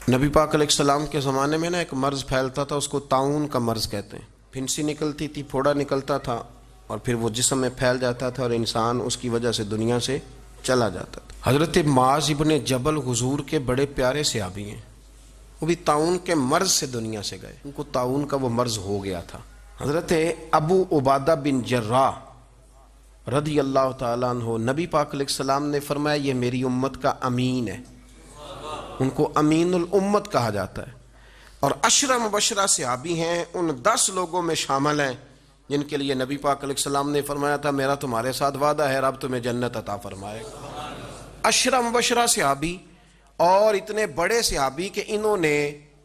نبی پاک علیہ السلام کے زمانے میں ایک مرض پھیلتا تھا، اس کو طاعون کا مرض کہتے ہیں۔ پھنسی نکلتی تھی، پھوڑا نکلتا تھا اور پھر وہ جسم میں پھیل جاتا تھا اور انسان اس کی وجہ سے دنیا سے چلا جاتا تھا۔ حضرت معاذ ابن جبل حضور کے بڑے پیارے صحابی ہیں، وہ بھی طاعون کے مرض سے دنیا سے گئے، ان کو طاعون کا وہ مرض ہو گیا تھا۔ حضرت ابو عبادہ بن جراح رضی اللہ تعالیٰ عنہ، نبی پاک علیہ السلام نے فرمایا یہ میری امت کا امین ہے، ان کو امین الامت کہا جاتا ہے، اور 10 مبشرہ صحابی ہیں، ان 10 لوگوں میں شامل ہیں جن کے لیے نبی پاک علیہ السلام نے فرمایا تھا میرا تمہارے ساتھ وعدہ ہے، رب تمہیں جنت عطا فرمائے گا۔ 10 مبشرہ صحابی اور اتنے بڑے صحابی کہ انہوں نے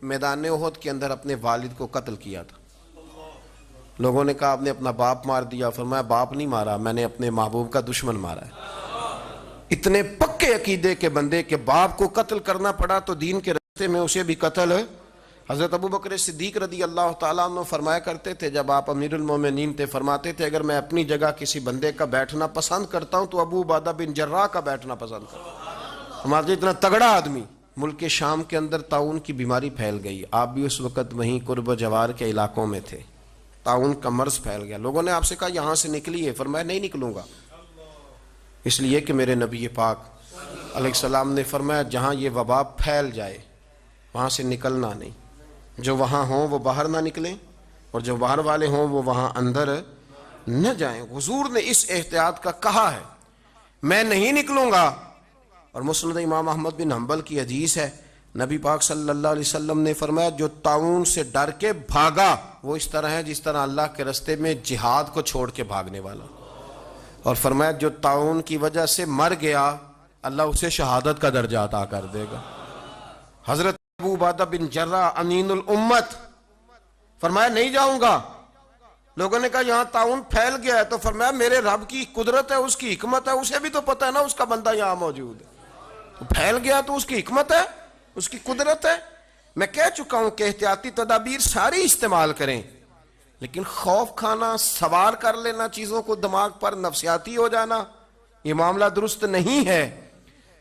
میدان احد کے اندر اپنے والد کو قتل کیا تھا۔ لوگوں نے کہا آپ نے اپنا باپ مار دیا، فرمایا باپ نہیں مارا، میں نے اپنے محبوب کا دشمن مارا ہے۔ اتنے پکے عقیدے کے بندے کہ باپ کو قتل کرنا پڑا تو دین کے راستے میں اسے بھی قتل ہے۔ حضرت ابو بکر صدیق رضی اللہ تعالیٰ عنہ فرمایا کرتے تھے جب آپ امیر المومنین تھے، فرماتے تھے اگر میں اپنی جگہ کسی بندے کا بیٹھنا پسند کرتا ہوں تو ابو عبادہ بن جراح کا بیٹھنا پسند کرتا ہوں۔ ہمارے اتنا تگڑا آدمی۔ ملک شام کے اندر طاعون کی بیماری پھیل گئی، آپ بھی اس وقت وہیں قرب و جوار کے علاقوں میں تھے، طاعون کا مرض پھیل گیا۔ لوگوں نے آپ سے کہا یہاں سے نکلیے، فرمایا نہیں نکلوں گا، اس لیے کہ میرے نبی پاک علیہ السلام نے فرمایا جہاں یہ وبا پھیل جائے وہاں سے نکلنا نہیں، جو وہاں ہوں وہ باہر نہ نکلیں اور جو باہر والے ہوں وہ وہاں اندر نہ جائیں۔ حضور نے اس احتیاط کا کہا ہے، میں نہیں نکلوں گا۔ اور مسند امام احمد بن حنبل کی حدیث ہے، نبی پاک صلی اللہ علیہ وسلم نے فرمایا جو طاعون سے ڈر کے بھاگا وہ اس طرح ہے جس طرح اللہ کے رستے میں جہاد کو چھوڑ کے بھاگنے والا، اور فرمایا جو طاعون کی وجہ سے مر گیا اللہ اسے شہادت کا درجہ عطا کر دے گا۔ حضرت ابو عبادہ بن جراح امین الامت، فرمایا نہیں جاؤں گا۔ لوگوں نے کہا یہاں طاعون پھیل گیا ہے، تو فرمایا میرے رب کی قدرت ہے، اس کی حکمت ہے، اسے بھی تو پتہ ہے نا اس کا بندہ یہاں موجود ہے، پھیل گیا تو اس کی حکمت ہے، اس کی قدرت ہے۔ میں کہہ چکا ہوں کہ احتیاطی تدابیر ساری استعمال کریں، لیکن خوف کھانا، سوار کر لینا چیزوں کو دماغ پر، نفسیاتی ہو جانا، یہ معاملہ درست نہیں ہے۔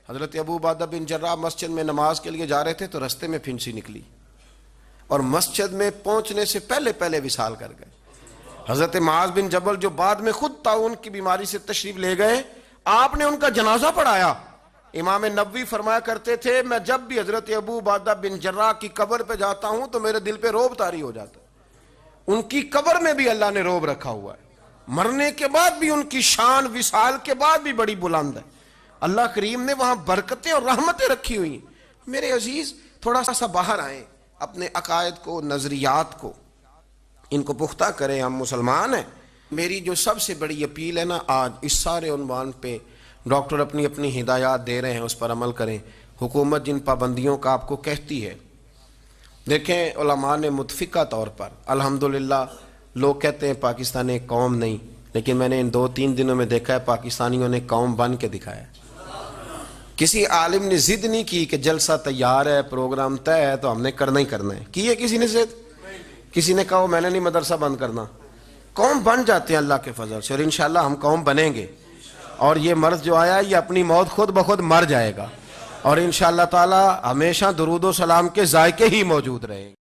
حضرت ابو عبادہ بن جراح مسجد میں نماز کے لیے جا رہے تھے تو رستے میں پھنسی نکلی اور مسجد میں پہنچنے سے پہلے وصال کر گئے۔ حضرت معاذ بن جبل جو بعد میں خود طاعون کی بیماری سے تشریف لے گئے، آپ نے ان کا جنازہ پڑھایا۔ امام نبوی فرمایا کرتے تھے میں جب بھی حضرت ابو عبادہ بن جراح کی قبر پہ جاتا ہوں تو میرے دل پہ رعب طاری ہو جاتا ہے۔ ان کی قبر میں بھی اللہ نے رعب رکھا ہوا ہے، مرنے کے بعد بھی ان کی شان وصال کے بعد بھی بڑی بلند ہے۔ اللہ کریم نے وہاں برکتیں اور رحمتیں رکھی ہوئی ہیں۔ میرے عزیز تھوڑا سا باہر آئیں، اپنے عقائد کو، نظریات کو، ان کو پختہ کریں، ہم مسلمان ہیں۔ میری جو سب سے بڑی اپیل ہے نا، آج اس سارے عنوان پہ ڈاکٹر اپنی ہدایات دے رہے ہیں، اس پر عمل کریں۔ حکومت جن پابندیوں کا آپ کو کہتی ہے، دیکھیں علماء نے متفقہ طور پر الحمدللہ، لوگ کہتے ہیں پاکستان ایک قوم نہیں، لیکن میں نے ان 2-3 دنوں میں دیکھا ہے پاکستانیوں نے قوم بن کے دکھایا۔ کسی عالم نے ضد نہیں کی کہ جلسہ تیار ہے، پروگرام طے ہے تو ہم نے کرنا ہی کرنا ہے، کی ہے کسی نے ضد؟ کسی نے کہا میں نے نہیں مدرسہ بند کرنا۔ قوم بن جاتے ہیں اللہ کے فضل سے، اور انشاءاللہ ہم قوم بنیں گے، اور یہ مرض جو آیا یہ اپنی موت خود بخود مر جائے گا، اور انشاءاللہ تعالی ہمیشہ درود و سلام کے ذائقے ہی موجود رہیں گے۔